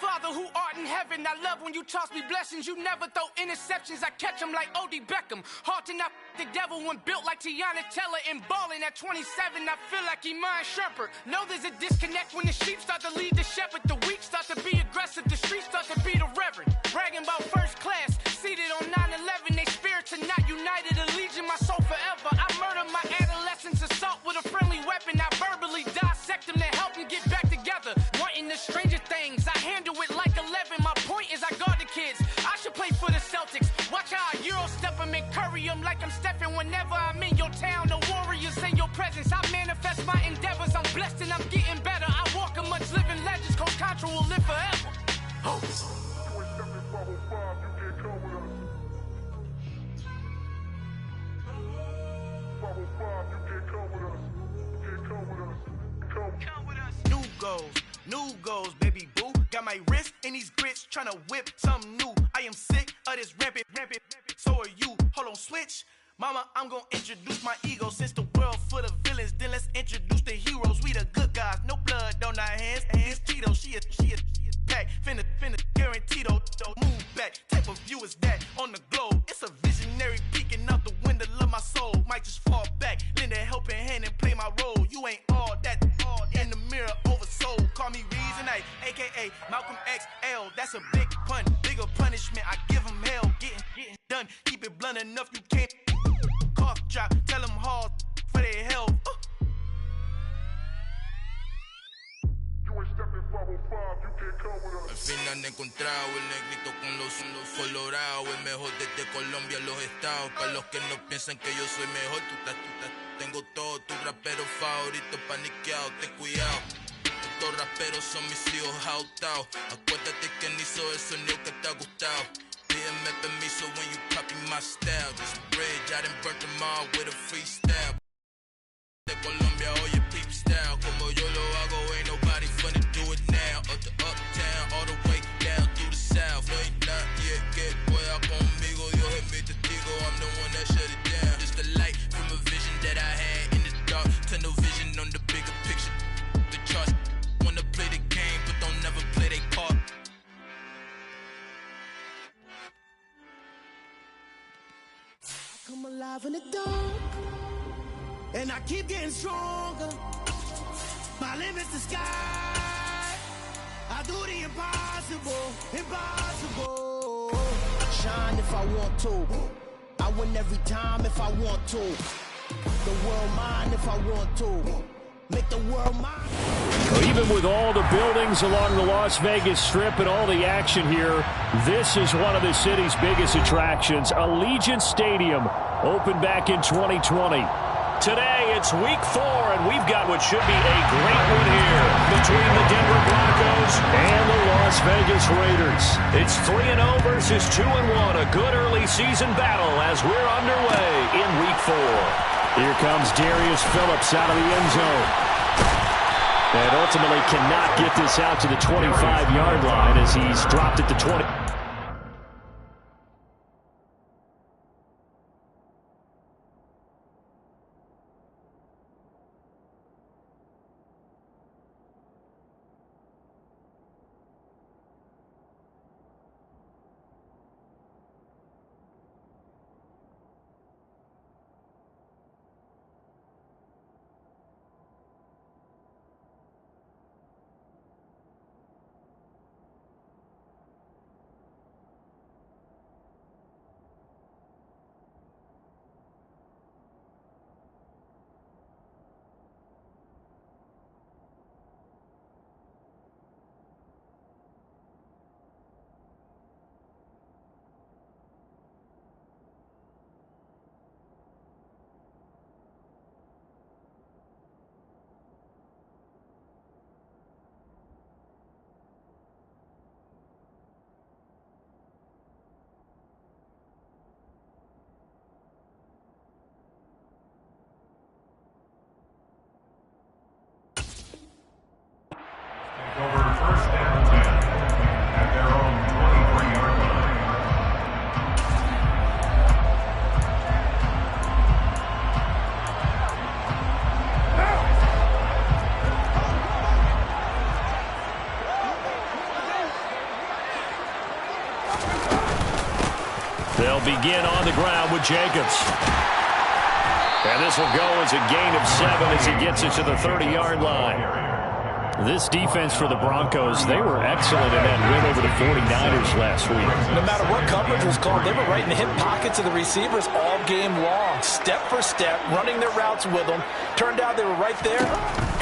Father who art in heaven, I love when you toss me blessings. You never throw interceptions, I catch them like O.D. Beckham. Hard to not the devil when built like Tiana Teller and balling at 27. I feel like Iman Shumpert. Know there's a disconnect when the sheep start to lead the shepherd. The weak start to be aggressive, the streets start to be the reverend. Bragging about first class, seated on 9/11. They spirits are not united, a legion, my soul forever. I murder my adolescence, assault with a friendly weapon. I verbally dissect them to help them get back together. Wanting the stranger things, I handle it like 11. My point is I guard the kids. I should play for the Celtics. Watch how I Euro step them and curry them like I'm Stephen. Whenever I'm in your town, the Warriors in your presence. I manifest my endeavors. I'm blessed and I'm getting better. I walk amongst living legends. Coach Contra will live forever. Oh. New goals, baby boo. Got my wrist in these grits, tryna whip something new. I am sick of this rampant. So are you. Hold on, switch. Mama, I'm gonna introduce my ego. Since the world full of villains, then let's introduce the heroes. We the good guys, no blood on our hands. It's Tito, she is pack. Finna, guaranteed, don't move back. Type of view is that on the globe. It's a visionary peeking out the window of my soul. Might just fall back, lend a helping hand and play my role. You ain't all that in the mirror oversold. Call me Reason A, aka Malcolm XL. That's a big pun, bigger punishment. I give him hell, getting done. Keep it blunt enough, you can't cough drop. Tell them hard for their health. Al fin han encontrado el negrito con los colorados, el mejor desde Colombia a los estados. Para los que no piensan que yo soy mejor, tengo todo tu rapero favorito paniqueado, ten cuidado. Estos raperos son mis hijos jautados. Acuérdate que ni hizo el sonido que te ha gustado. Pídeme permiso when you copy my style. This bridge, I done burnt them all with a freestyle. De Colombia, oye, peep style. Como yo lo hago, ain't nobody finna do it now. Up to uptown, all the way down through the south. No hay nadie que pueda conmigo. Dios es mi testigo, I'm the one that shut it down. Just the light from a vision that I had in the dark. Tunnel vision on the bigger picture. The charts wanna play the game, but don't never play their part. Come alive in the dark, and I keep getting stronger. My limit's the sky. I do the impossible. Shine if I want to. I win every time if I want to. The world mine if I want to. Make the world mine. Well, even with all the buildings along the Las Vegas Strip and all the action here, this is one of the city's biggest attractions. Allegiant Stadium opened back in 2020. Today, it's week 4, and we've got what should be a great one here between the Denver Broncos and the Las Vegas Raiders. It's 3-0 versus 2-1, a good early season battle as we're underway in week 4. Here comes Darius Phillips out of the end zone. And ultimately cannot get this out to the 25-yard line as he's dropped at the 20. They'll begin on the ground with Jacobs. And this will go as a gain of 7 as he gets it to the 30-yard line. This defense for the Broncos, they were excellent in that win over the 49ers last week. No matter what coverage was called, they were right in the hip pockets of the receivers all game long, step for step, running their routes with them. Turned out they were right there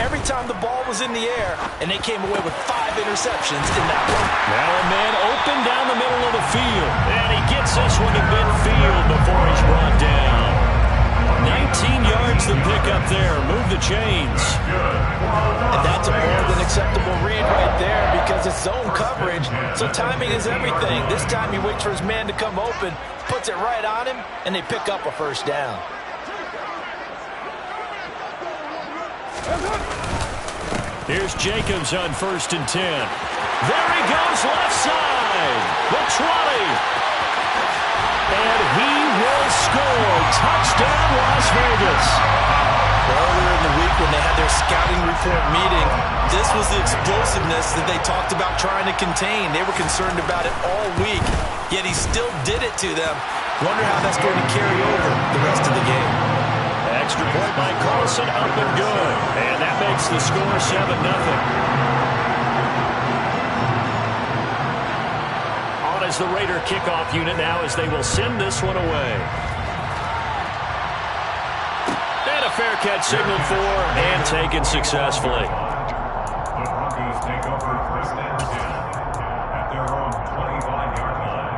every time the ball was in the air, and they came away with 5 interceptions in that one. Now a man open down the middle of the field, and he gets this one to midfield before he's brought down. 19 yards to pick up there. Move the chains. And that's a more than acceptable read right there because it's zone coverage, so timing is everything. This time he waits for his man to come open, puts it right on him, and they pick up a first down. Here's Jacobs on 1st and 10. There he goes, left side. The 20. And he will score. Touchdown, Las Vegas. Earlier in the week when they had their scouting report meeting, this was the explosiveness that they talked about trying to contain. They were concerned about it all week, yet he still did it to them. Wonder how that's going to carry over the rest of the game. Extra point by Carlson, up and good. And that makes the score 7-0. As the Raider kickoff unit now as they will send this one away. And a fair catch signaled for and taken successfully. The Broncos take over 1st and 10 at their own 25-yard line.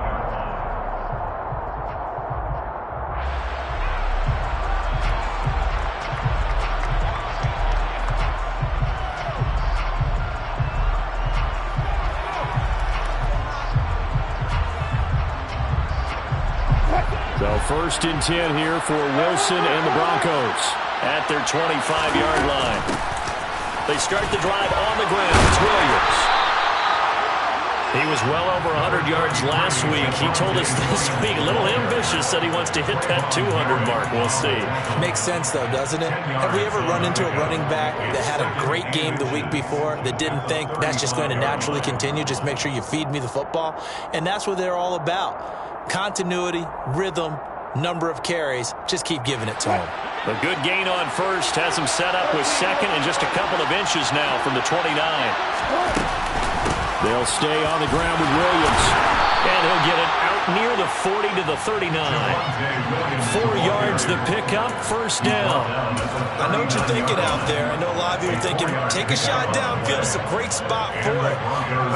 So 1st and 10 here for Wilson and the Broncos at their 25-yard line. They start the drive on the ground. It's Williams. He was well over 100 yards last week. He told us this week, a little ambitious, that he wants to hit that 200 mark. We'll see. Makes sense, though, doesn't it? Have we ever run into a running back that had a great game the week before that didn't think that's just going to naturally continue? Just make sure you feed me the football. And that's what they're all about. Continuity, rhythm, number of carries. Just keep giving it to him. A good gain on 1st has him set up with 2nd and just a couple of inches now from the 29. They'll stay on the ground with Williams. And he'll get it out near the 40 to the 39. 4 yards the pickup, 1st down. I know what you're thinking out there. I know a lot of you are thinking, take a shot downfield. It's a great spot for it.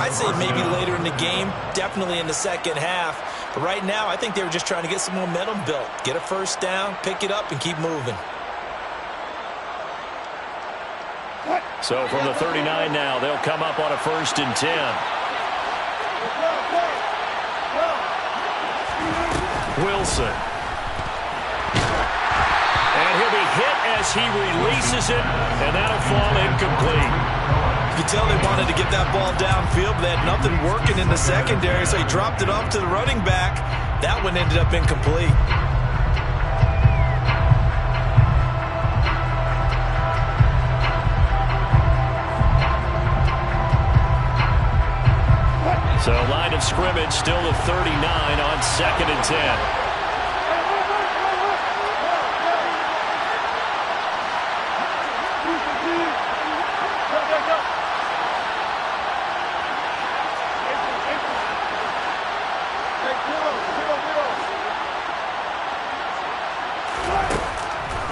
I'd say maybe later in the game, definitely in the second half. But right now, I think they were just trying to get some momentum built. Get a 1st down, pick it up, and keep moving. So from the 39 now, they'll come up on a 1st and 10. Wilson. And he'll be hit as he releases it, and that'll fall incomplete. You can tell they wanted to get that ball downfield, but they had nothing working in the secondary, so he dropped it off to the running back. That one ended up incomplete. So line of scrimmage still the 39 on 2nd and 10.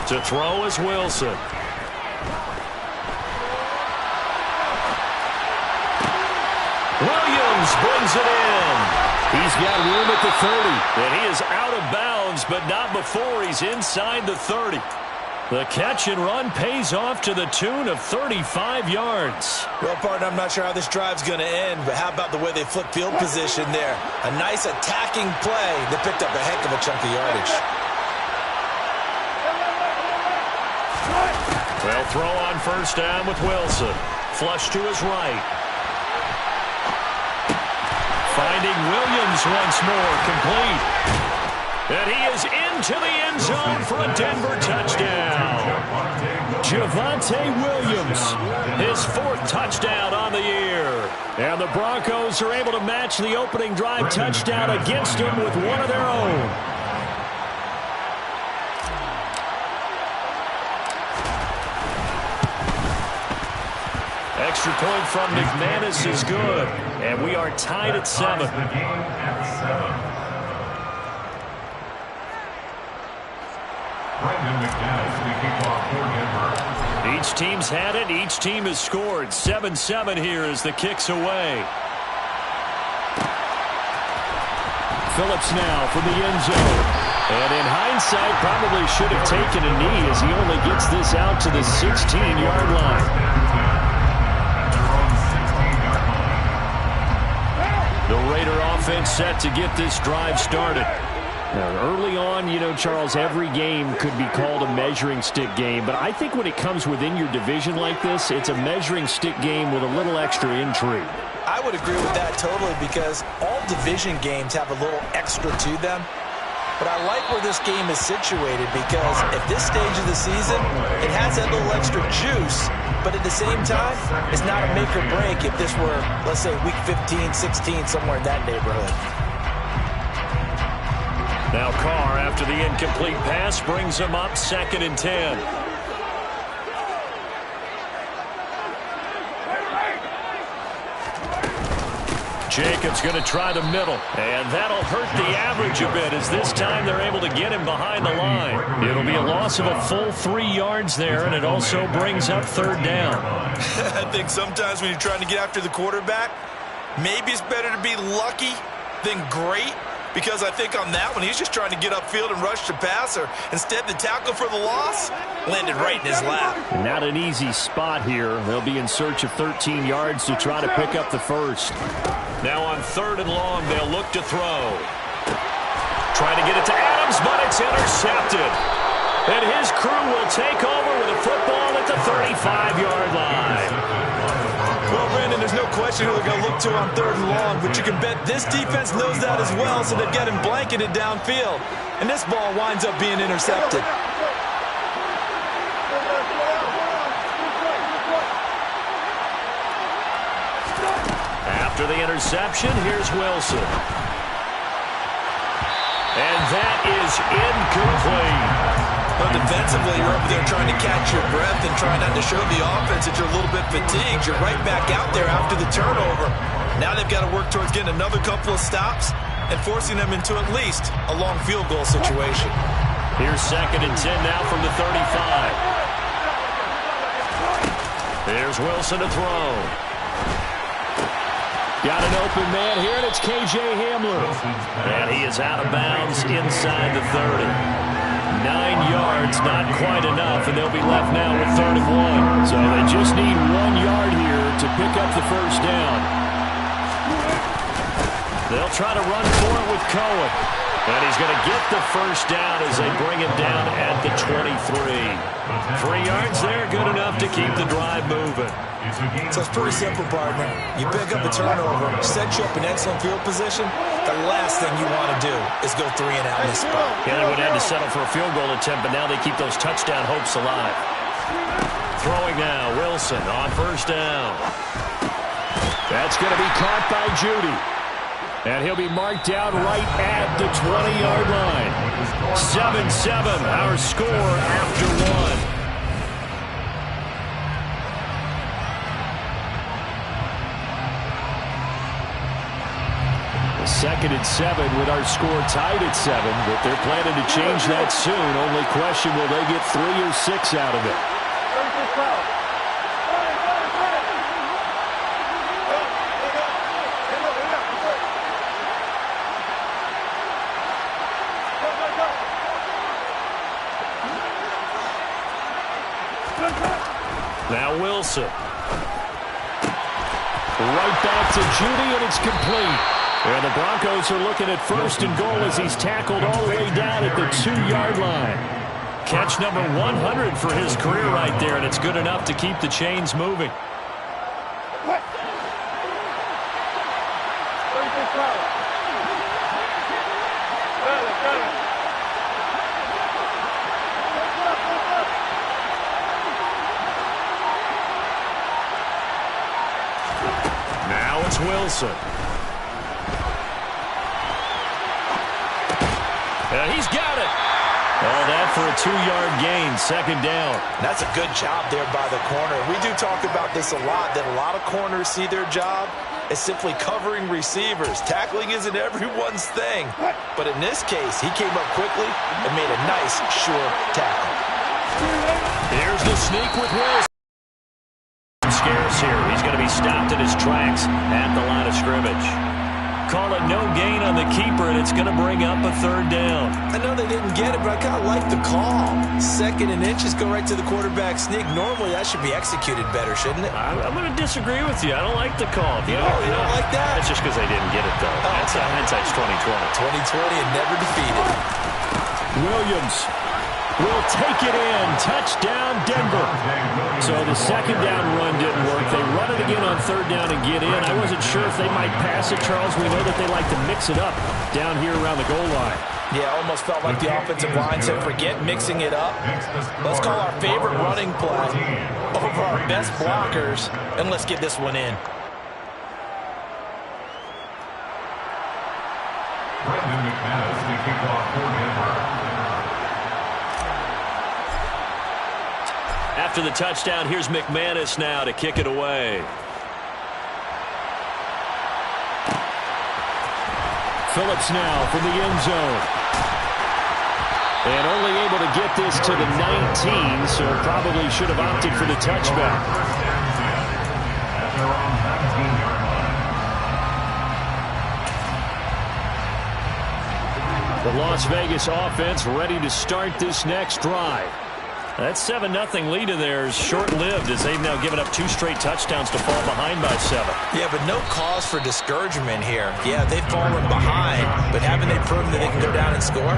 To throw is Wilson. Williams brings it in. He's got room at the 30. And he is out of bounds, but not before he's inside the 30. The catch and run pays off to the tune of 35 yards. Well, partner, I'm not sure how this drive's going to end, but how about the way they flip field position there? A nice attacking play that picked up a heck of a chunk of yardage. They'll throw on 1st down with Wilson. Flush to his right. Finding Williams once more, complete. And he is into the end zone for a Denver touchdown. Javonte Williams, his 4th touchdown on the year. And the Broncos are able to match the opening drive touchdown against him with one of their own. Extra point from McManus is good. And we are tied at 7. Each team's had it. Each team has scored. 7-7 here as the kick's away. Phillips now from the end zone. And in hindsight, probably should have taken a knee as he only gets this out to the 16-yard line. The Raider offense set to get this drive started. Now, early on, you know, Charles, every game could be called a measuring stick game. But I think when it comes within your division like this, it's a measuring stick game with a little extra intrigue. I would agree with that totally because all division games have a little extra to them. But I like where this game is situated because at this stage of the season, it has that little extra juice. But at the same time, it's not a make or break if this were, let's say, week 15, 16, somewhere in that neighborhood. Now Carr, after the incomplete pass, brings him up 2nd and 10. Jacobs going to try the middle, and that'll hurt the average a bit as this time they're able to get him behind the line. It'll be a loss of a full 3 yards there, and it also brings up 3rd down. I think sometimes when you're trying to get after the quarterback, maybe it's better to be lucky than great. Because I think on that one, he's just trying to get upfield and rush the passer. Instead, the tackle for the loss landed right in his lap. Not an easy spot here. They'll be in search of 13 yards to try to pick up the first. Now on 3rd and long, they'll look to throw. Trying to get it to Adams, but it's intercepted. And his crew will take over with a football at the 35-yard line. Well, Brandon, there's no question who they're going to look to on 3rd and long, but you can bet this defense knows that as well, so they've got him blanketed downfield. And this ball winds up being intercepted. After the interception, here's Wilson. And that is incomplete. But defensively, you're over there trying to catch your breath and trying not to show the offense that you're a little bit fatigued. You're right back out there after the turnover. Now they've got to work towards getting another couple of stops and forcing them into at least a long field goal situation. Here's 2nd and 10 now from the 35. There's Wilson to throw. Got an open man here, and it's K.J. Hamler. And he is out of bounds inside the 30. 9 yards, not quite enough, and they'll be left now with 3rd and 1. So they just need 1 yard here to pick up the first down. They'll try to run for it with Cohen. And he's going to get the first down as they bring him down at the 23. 3 yards there, good enough to keep the drive moving. So it's pretty simple, partner. You pick up a turnover, set you up in excellent field position. The last thing you want to do is go 3 and out in this spot. Yeah, they would have to settle for a field goal attempt, but now they keep those touchdown hopes alive. Throwing now, Wilson on 1st down. That's going to be caught by Judy. And he'll be marked down right at the 20-yard line. 7-7, our score after 1. Second and 7 with our score tied at 7, but they're planning to change that soon. Only question, will they get 3 or 6 out of it? Now Wilson. Right back to Judy, and it's complete. And the Broncos are looking at 1st and goal as he's tackled all the way down at the 2-yard line. Catch number 100 for his career right there, and it's good enough to keep the chains moving. Wilson. And he's got it. All that for a 2-yard gain, second down. That's a good job there by the corner. We do talk about this a lot, that a lot of corners see their job as simply covering receivers. Tackling isn't everyone's thing. But in this case, he came up quickly and made a nice, sure tackle. Here's the sneak with Wilson. Scarce here. He's going to be stopped in his tracks at the line of scrimmage. Call it no gain on the keeper, and it's going to bring up a third down. I know they didn't get it, but I kind of like the call. Second and inches, go right to the quarterback sneak. Normally, that should be executed better, shouldn't it? I'm going to disagree with you. I don't like the call. You don't like that? That's just because they didn't get it, though. That's hindsight's 2020. 2020 and never defeated. Williams will take it in. Touchdown, Denver. So the second down run didn't work. They run it again on third down and get in. I wasn't sure if they might pass it, Charles. We know that they like to mix it up down here around the goal line. Yeah, almost felt like the offensive line said, forget mixing it up. Let's call our favorite running play over our best blockers, and let's get this one in. Brendan McManus, the kickoff for Denver. After the touchdown, here's McManus now to kick it away. Phillips now from the end zone. And only able to get this to the 19, so probably should have opted for the touchback. The Las Vegas offense ready to start this next drive. That 7-0 lead of theirs short-lived as they've now given up 2 straight touchdowns to fall behind by 7. Yeah, but no cause for discouragement here. Yeah, they've fallen behind, but haven't they proven that they can go down and score?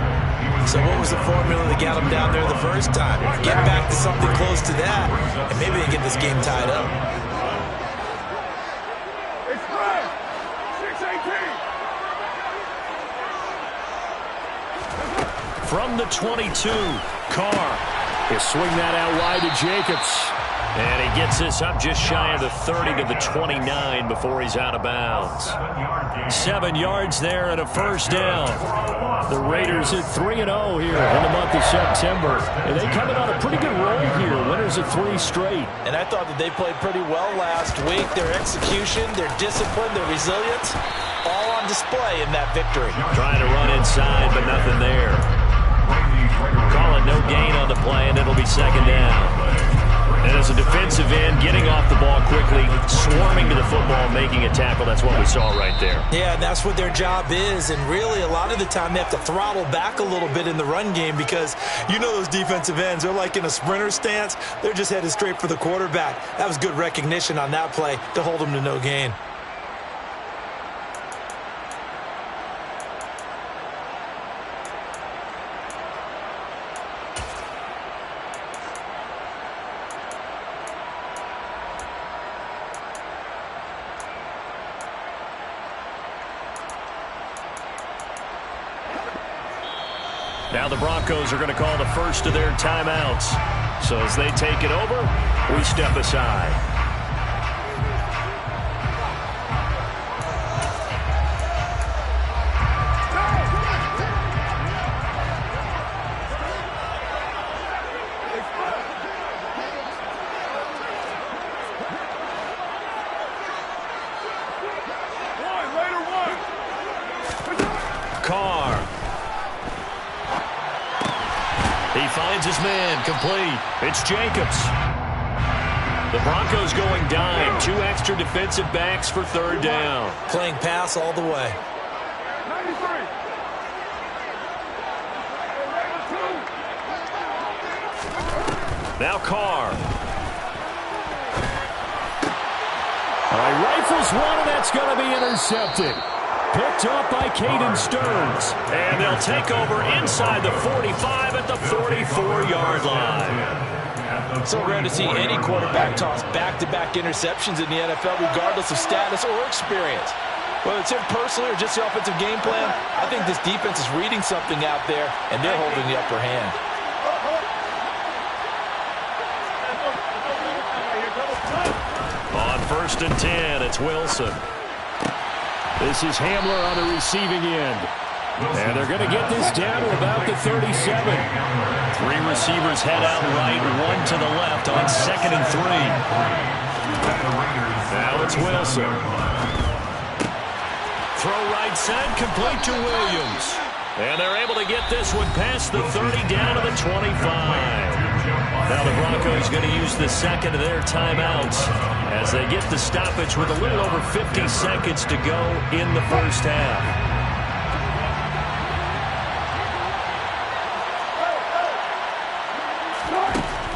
So what was the formula that got them down there the first time? Get back to something close to that, and maybe they get this game tied up. From the 22, Carr. He'll swing that out wide to Jacobs. And he gets this up just shy of the 30 to the 29 before he's out of bounds. 7 yards there and a first down. The Raiders at 3-0 here in the month of September. And they coming on a pretty good roll here. Winners of 3 straight. And I thought that they played pretty well last week. Their execution, their discipline, their resilience, all on display in that victory. Trying to run inside, but nothing there. Calling no gain on the play, and it'll be second down. And as a defensive end, getting off the ball quickly, swarming to the football, making a tackle, that's what we saw right there. Yeah, and that's what their job is. And really, a lot of the time, they have to throttle back a little bit in the run game because you know those defensive ends, they're like in a sprinter stance. They're just headed straight for the quarterback. That was good recognition on that play to hold them to no gain. Now the Broncos are going to call the first of their timeouts. So as they take it over, we step aside. His man complete. It's Jacobs. The Broncos going dime. 2 extra defensive backs for third down. Playing pass all the way. 93. Now Carr. All right, rifles one, and that's going to be intercepted. Picked up by Caden Stearns. And they'll take over inside the 45 at the 44-yard line. So rare to see any quarterback toss back-to-back interceptions in the NFL, regardless of status or experience. Whether it's him personally or just the offensive game plan, I think this defense is reading something out there, and they're holding the upper hand. On 1st and 10, it's Wilson. This is Hamler on the receiving end. And they're going to get this down to about the 37. 3 receivers head out right, 1 to the left on 2nd and 3. Now it's Wilson. Throw right side, complete to Williams. And they're able to get this one past the 30 down to the 25. Now the Broncos going to use the second of their timeouts as they get the stoppage with a little over 50 seconds to go in the first half.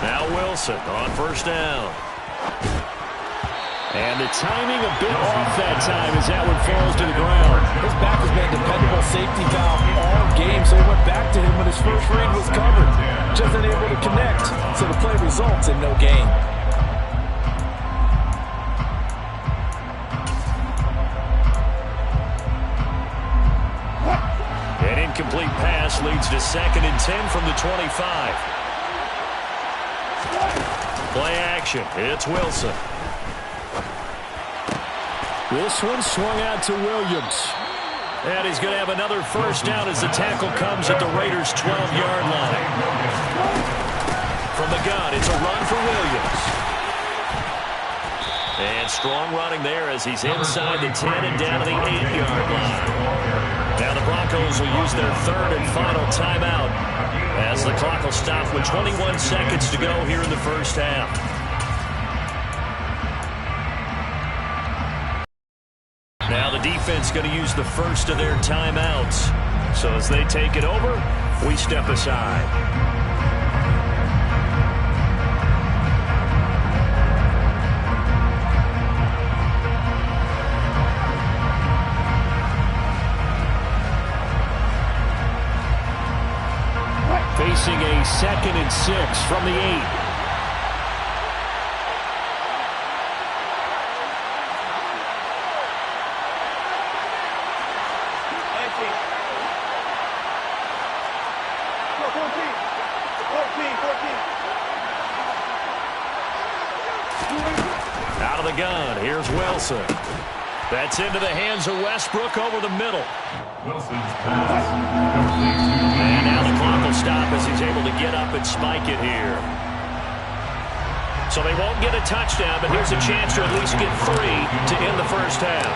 Now Wilson on first down. And the timing a bit off that time as that one falls to the ground. His back has been a dependable safety valve all game, so he went back to him when his first read was covered. Just unable to connect, so the play results in no gain. An incomplete pass leads to 2nd and 10 from the 25. Play action. It's Wilson. This one swung out to Williams. And he's going to have another first down as the tackle comes at the Raiders' 12-yard line. From the gun, it's a run for Williams. And strong running there as he's inside the 10 and down to the 8-yard line. Now the Broncos will use their 3rd and final timeout as the clock will stop with 21 seconds to go here in the first half. Now the defense going to use the first of their timeouts. So as they take it over, we step aside. Facing a 2nd and 6 from the 8. Out of the gun, here's Wilson. That's into the hands of Westbrook over the middle. And now the clock will stop as he's able to get up and spike it here. So they won't get a touchdown, but here's a chance to at least get 3 to end the first half.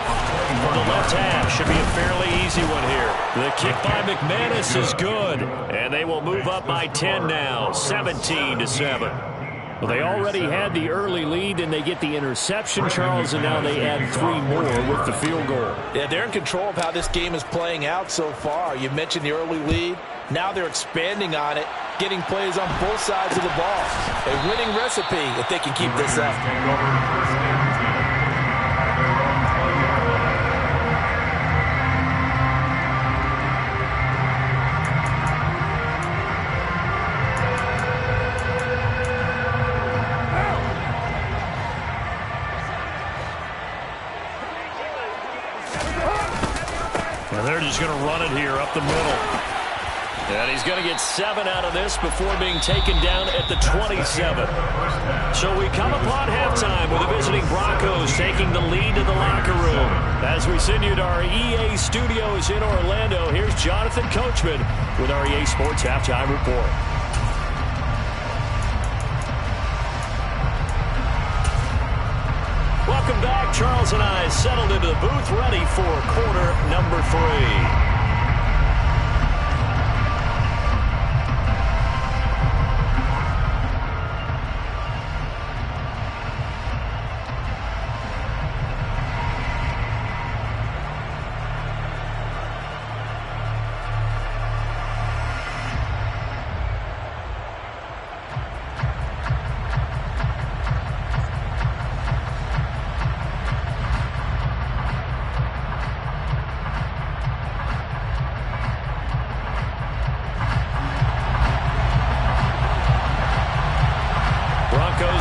For the left half, should be a fairly easy one here. The kick by McManus is good, and they will move up by 10 now, 17-7. Well, they already had the early lead, and they get the interception, Charles, and now they add 3 more with the field goal. Yeah, they're in control of how this game is playing out so far. You mentioned the early lead. Now they're expanding on it, getting plays on both sides of the ball. A winning recipe if they can keep this up. And they're just going to run it here up the middle. And he's going to get 7 out of this before being taken down at the 27. So we come upon halftime with the visiting Broncos taking the lead to the locker room. As we send you to our EA studios in Orlando, here's Jonathan Coachman with our EA Sports Halftime Report. Welcome back. Charles and I settled into the booth ready for quarter number 3.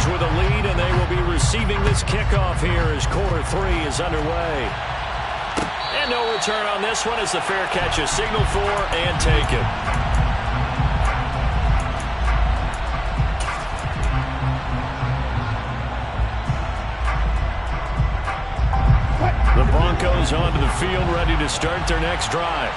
With a lead, and they will be receiving this kickoff here as quarter 3 is underway. And no return on this one as the fair catch is signaled for and taken. The Broncos onto the field, ready to start their next drive.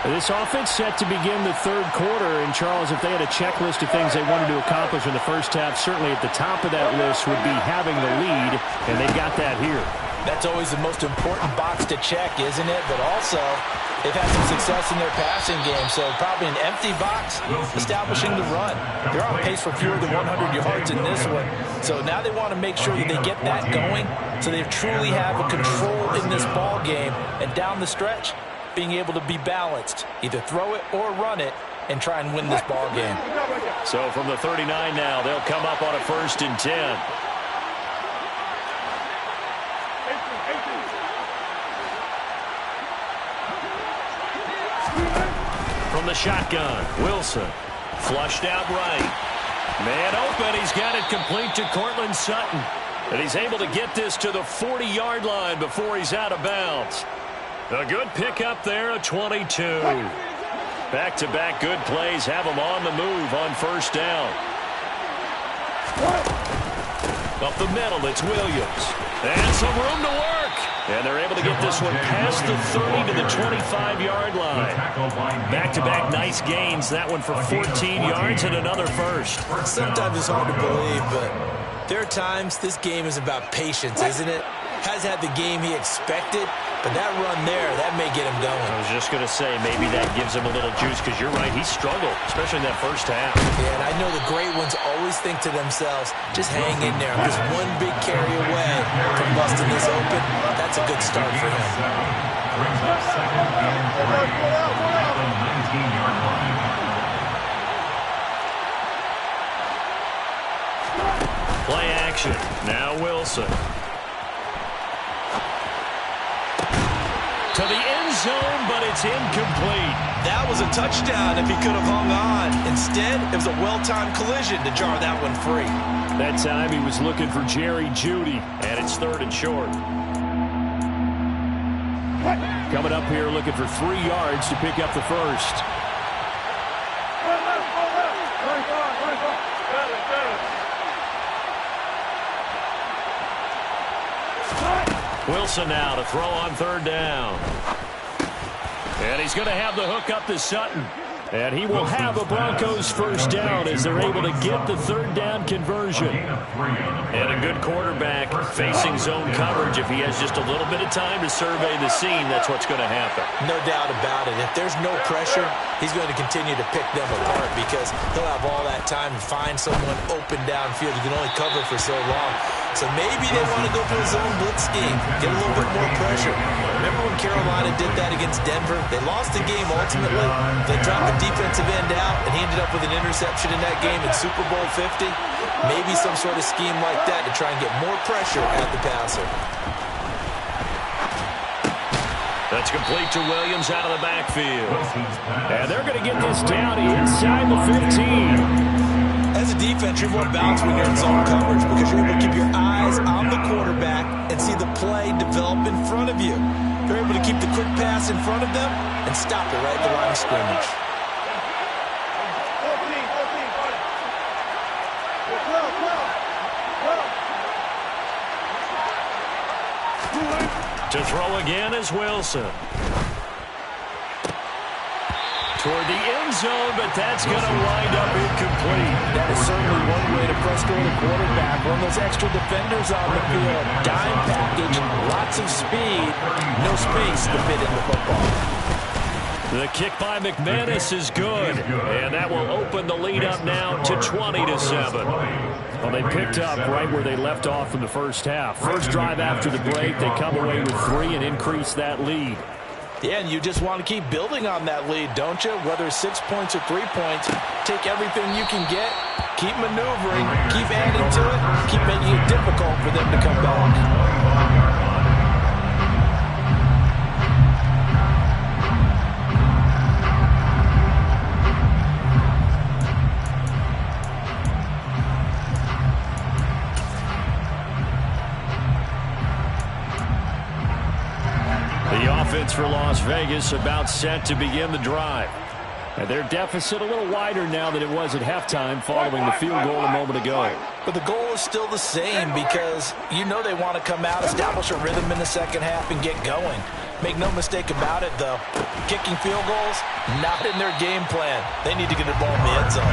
This offense set to begin the third quarter. And, Charles, if they had a checklist of things they wanted to accomplish in the first half, certainly at the top of that list would be having the lead, and they've got that here. That's always the most important box to check, isn't it? But also, they've had some success in their passing game, so probably an empty box, establishing the run. They're on pace for fewer than 100 yards in this one, so now they want to make sure that they get that going so they truly have a control in this ball game, and down the stretch, being able to be balanced, either throw it or run it, and try and win this ball game. So from the 39 now, they'll come up on a 1st and 10. From the shotgun, Wilson. Flushed out right. Man open. He's got it complete to Courtland Sutton. And he's able to get this to the 40-yard line before he's out of bounds. A good pickup there, a 22. Back-to-back good plays have him on the move on 1st down. Up the middle, it's Williams. And some room to work. And they're able to get this one past the 30 to the 25-yard line. Back-to-back nice gains. That one for 14 yards and another first. Sometimes it's hard to believe, but there are times this game is about patience, isn't it? Has had the game he expected, but that run there, that may get him going. I was just going to say, maybe that gives him a little juice, because you're right, he struggled, especially in that first half. Yeah, and I know the great ones always think to themselves, just hang in there. Just one big carry away from busting this open. That's a good start for him. Brings up 2nd and 3 at the 19-yard line. Play action. Now Wilson. To the end zone, but it's incomplete. That was a touchdown if he could have hung on. Instead, it was a well-timed collision to jar that one free. That time he was looking for Jerry Jeudy, and it's 3rd and short. Coming up here looking for 3 yards to pick up the first. Wilson now to throw on 3rd down. And he's going to have the hook up to Sutton. And he will have a Broncos 1st down as they're able to get the 3rd down conversion. And a good quarterback facing zone coverage. If he has just a little bit of time to survey the scene, that's what's going to happen. No doubt about it. If there's no pressure, he's going to continue to pick them apart because he'll have all that time to find someone open downfield. He can only cover for so long. So maybe they want to go to a zone blitz scheme, get a little bit more pressure. Remember when Carolina did that against Denver? They lost the game ultimately. They dropped the defensive end out, and he ended up with an interception in that game in Super Bowl 50. Maybe some sort of scheme like that to try and get more pressure at the passer. That's complete to Williams out of the backfield. And they're going to get this down inside the 15. As a defense, you're more balanced when you're in zone coverage because you're able to keep your eyes on the quarterback and see the play develop in front of you. You're able to keep the quick pass in front of them and stop it right at the line of scrimmage. To throw again is Wilson. Toward the end zone, but that's going to wind up incomplete. That is certainly one way to frustrate a quarterback. One of those extra defenders on the field. Dime package, lots of speed, no space to fit in the football. The kick by McManus is good, and that will open the lead up now to 20-7. Well, they picked up right where they left off in the first half. First drive after the break, they come away with 3 and increase that lead. Yeah, and you just want to keep building on that lead, don't you? Whether it's 6 points or 3 points, take everything you can get, keep maneuvering, keep adding to it, keep making it difficult for them to come back. The offense for Las Vegas about set to begin the drive. And their deficit a little wider now than it was at halftime following the field goal a moment ago. But the goal is still the same because you know they want to come out, establish a rhythm in the second half, and get going. Make no mistake about it, though. Kicking field goals, not in their game plan. They need to get the ball in the end zone.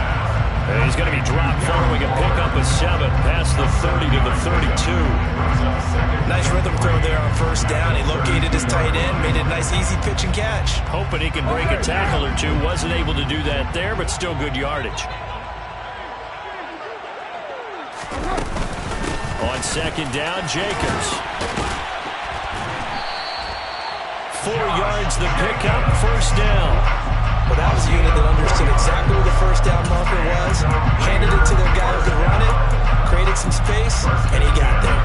And he's going to be dropped following a pickup of 7 past the 30 to the 32. Nice rhythm throw there on first down. He located his tight end, made it a nice easy pitch and catch. Hoping he can break a tackle or two. Wasn't able to do that there, but still good yardage. On second down, Jacobs. 4 yards the pickup, first down. Well, that was a unit that understood exactly where the first down marker was, handed it to their guy who could run it, created some space, and he got there.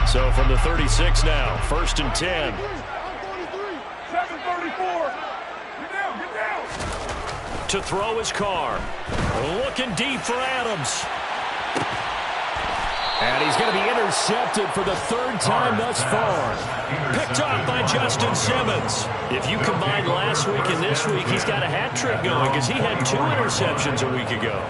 So from the 36 now, first and 10. 734. Get down. To throw his car. Looking deep for Adams. And he's going to be intercepted for the 3rd time thus far. Picked off by Justin Simmons. If you combine last week and this week, he's got a hat trick going because he had 2 interceptions a week ago.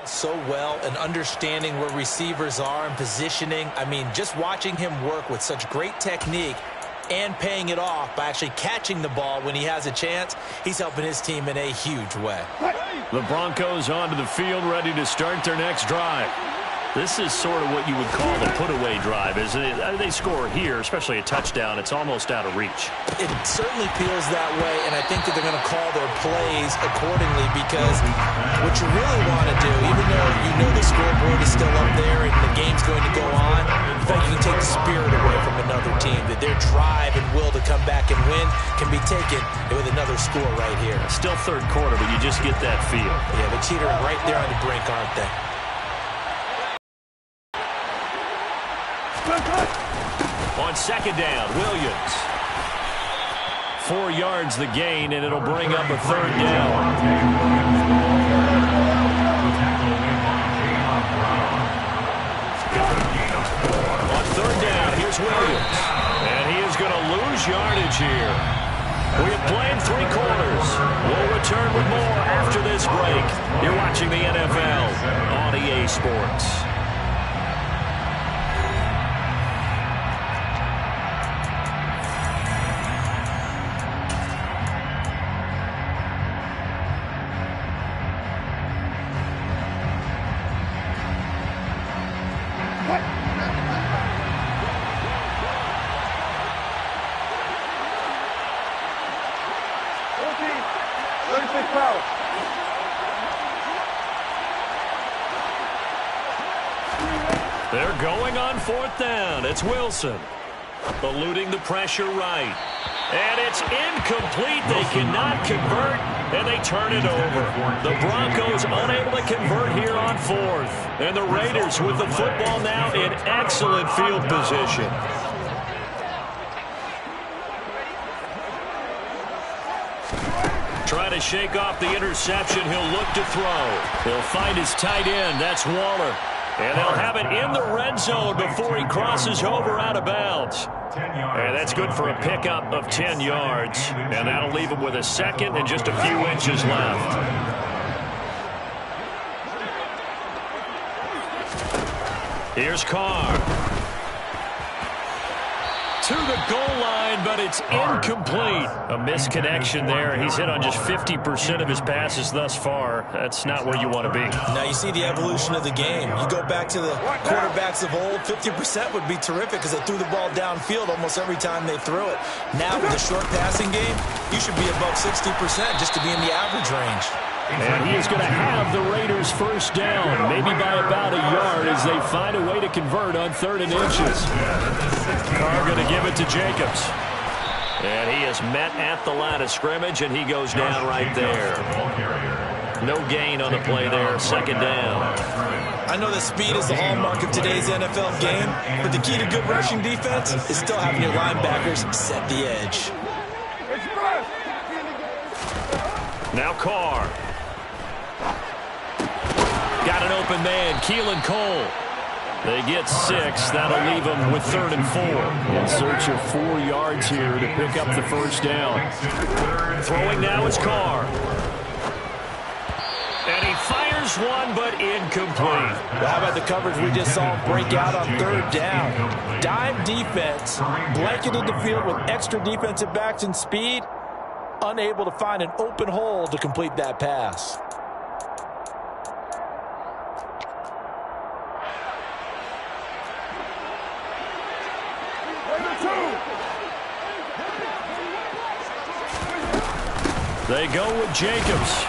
So well and understanding where receivers are and positioning. I mean, just watching him work with such great technique and paying it off by actually catching the ball when he has a chance, he's helping his team in a huge way. The Broncos onto the field, ready to start their next drive. This is sort of what you would call the put-away drive, isn't it? They score here, especially a touchdown. It's almost out of reach. It certainly feels that way, and I think that they're going to call their plays accordingly because what you really want to do, even though you know the scoreboard is still up there and the game's going to go on, in fact, you can take the spirit away from another team, that their drive and will to come back and win can be taken with another score right here. Still third quarter, but you just get that feel. Yeah, they're teetering right there on the brink, aren't they? On second down, Williams. 4 yards the gain, and it'll bring up a 3rd down. On 3rd down, here's Williams. And he is going to lose yardage here. We have played 3 quarters. We'll return with more after this break. You're watching the NFL on EA Sports. They're going on 4th down. It's Wilson. Eluding the pressure right. And it's incomplete. They cannot convert, and they turn it over. The Broncos unable to convert here on 4th. And the Raiders with the football now in excellent field position. Trying to shake off the interception. He'll look to throw. He'll find his tight end. That's Waller. And they'll have it in the red zone before he crosses over out of bounds. And that's good for a pickup of 10 yards. And that'll leave him with a second and just a few inches left. Here's Carr. to the goal line, but it's incomplete. A misconnection there. He's hit on just 50% of his passes thus far. That's not where you want to be. Now you see the evolution of the game. You go back to the quarterbacks of old, 50% would be terrific because they threw the ball downfield almost every time they threw it. Now with the short passing game, you should be above 60% just to be in the average range. And he is going to have the Raiders first down, maybe by about a yard as they find a way to convert on 3rd and inches. Carr going to give it to Jacobs. And he is met at the line of scrimmage, and he goes down right there. No gain on the play there, 2nd down. I know that speed is the hallmark of today's NFL game, but the key to good rushing defense is still having your linebackers set the edge. Now Carr. Got an open man, Keelan Cole. They get 6. That'll leave them with 3rd and 4. In search of 4 yards here to pick up the first down. Throwing now is Carr. And he fires one, but incomplete. Well, how about the coverage we just saw break out on 3rd down? Dime defense, blanketed the field with extra defensive backs and speed, unable to find an open hole to complete that pass. They go with Jacobs.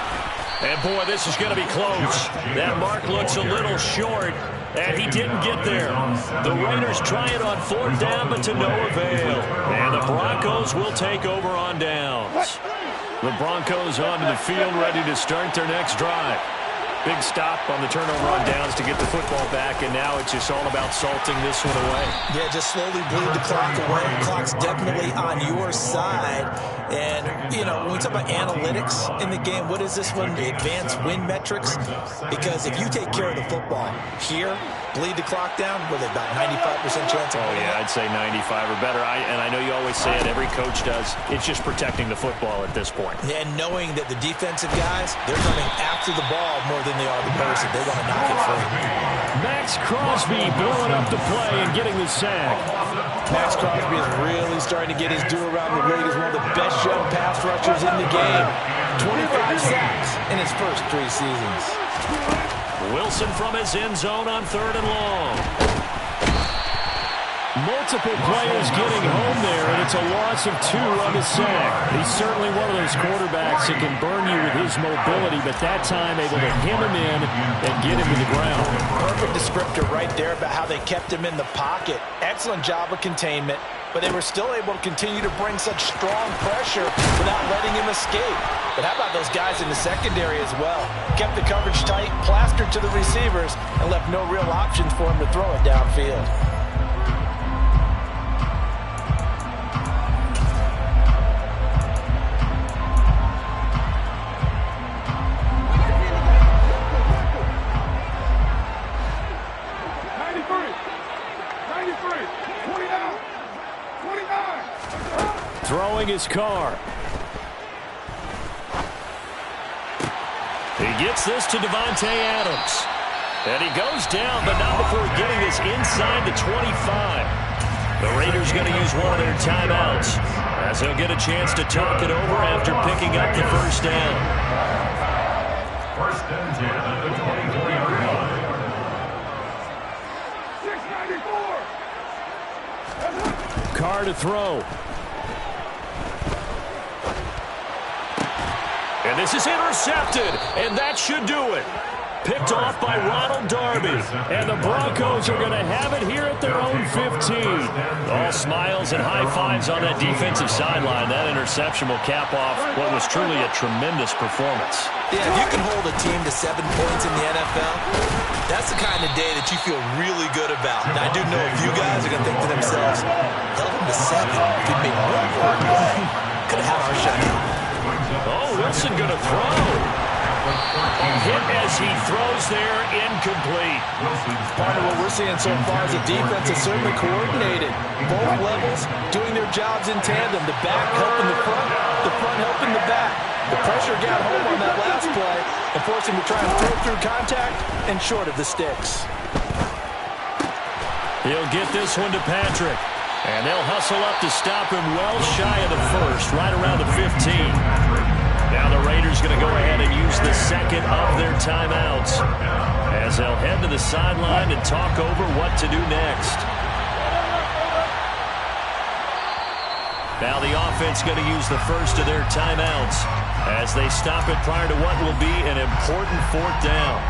And, boy, this is going to be close. That mark looks a little short, and he didn't get there. The Raiders try it on 4th down, but to no avail. And the Broncos will take over on downs. The Broncos onto the field, ready to start their next drive. Big stop on the turnover on downs to get the football back, and now it's just all about salting this one away. Yeah, just slowly bleed the clock away. The clock's definitely on your side. And, you know, when we talk about analytics in the game, what is this one? The advanced win metrics? Because if you take care of the football here, bleed the clock down, with about 95% chance of winning. Yeah, I'd say 95 or better. And I know you always say it, every coach does. It's just protecting the football at this point. And knowing that the defensive guys, they're coming after the ball more than they are the person. They want to knock it free. Max Crosby blowing up the play and getting the sack. Max Crosby is really starting to get his due around the league as one of the best young pass rushers in the game. 25 sacks in his first 3 seasons. Wilson from his end zone on 3rd and long. Multiple players getting home there, and it's a loss of 2 on the sack. He's certainly one of those quarterbacks that can burn you with his mobility, but that time able to hem him in and get him to the ground. Perfect descriptor right there about how they kept him in the pocket. Excellent job of containment, but they were still able to continue to bring such strong pressure without letting him escape. But how about those guys in the secondary as well? Kept the coverage tight, plastered to the receivers, and left no real options for him to throw it downfield. Throwing his Carr. He gets this to Davante Adams. And he goes down, but not before getting this inside the 25. The Raiders going to use one of their timeouts as they'll get a chance to talk it over after picking up the first down. 1st and 10 at the 24-yard line. 694. Carr to throw. And this is intercepted, and that should do it. Picked off by Ronald Darby. And the Broncos are going to have it here at their own 15. All smiles and high fives on that defensive sideline. That interception will cap off what was truly a tremendous performance. Yeah, if you can hold a team to 7 points in the NFL, that's the kind of day that you feel really good about. And I do know a few guys are going to think to themselves, held them to 7. If we made one more play, could have had our shutout. Oh, Wilson going to throw. Hit as he throws there, incomplete. Part of what we're seeing so far is the defense is certainly coordinated. Both levels doing their jobs in tandem. The back helping the front helping the back. The pressure got home on that last play and forced him to try and throw through contact and short of the sticks. He'll get this one to Patrick. And they'll hustle up to stop him well shy of the first, right around the 15. Now the Raiders going to go ahead and use the second of their timeouts as they'll head to the sideline and talk over what to do next. Now the offense going to use the first of their timeouts as they stop it prior to what will be an important fourth down.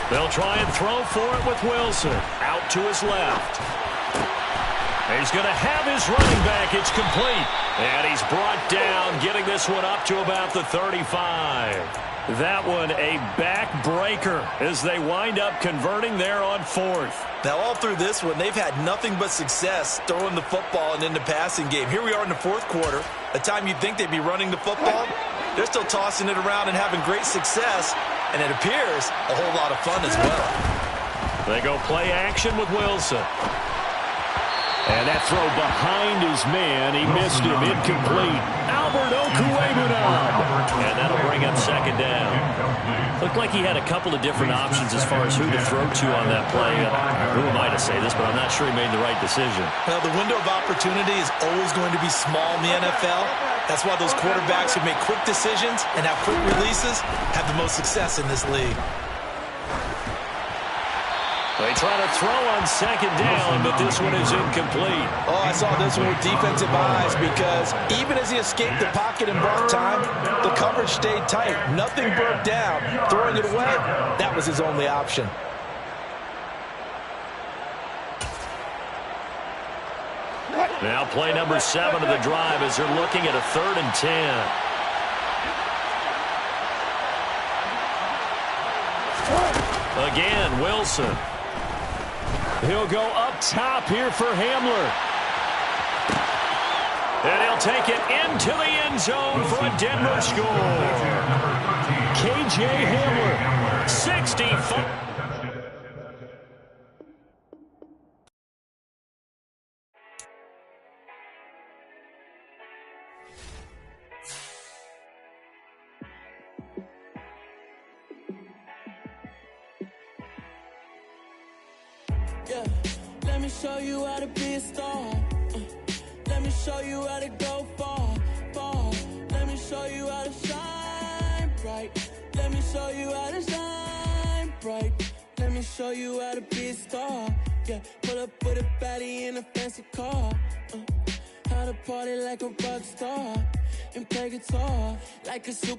They'll try and throw for it with Wilson. Out to his left. He's going to have his running back. It's complete. And he's brought down, getting this one up to about the 35. That one a backbreaker as they wind up converting there on fourth. Now, all through this one, they've had nothing but success throwing the football and in the passing game. Here we are in the fourth quarter, a time you'd think they'd be running the football. They're still tossing it around and having great success, and it appears a whole lot of fun as well. They go play action with Wilson. And that throw behind his man, he missed him, incomplete. Albert Okwuegbunam. And that'll bring up second down. Looked like he had a couple of different options as far as who to throw to on that play. Who am I to say this, but I'm not sure he made the right decision. Well, the window of opportunity is always going to be small in the NFL. That's why those quarterbacks who make quick decisions and have quick releases have the most success in this league. They try to throw on second down, but this one is incomplete. Oh, I saw this one with defensive eyes because even as he escaped the pocket and bought time, the coverage stayed tight. Nothing broke down. Throwing it away, that was his only option. Now play number 7 of the drive as they're looking at a 3rd and 10. Again, Wilson. He'll go up top here for Hamler. And he'll take it into the end zone for a Denver score. K.J. Hamler, 65. Yeah, let me show you how to be a star. Let me show you how to go far, far. Let me show you how to shine bright. Let me show you how to shine bright. Let me show you how to be a star. Yeah, pull up with a baddie in a fancy car. How to party like a rock star and play guitar like a super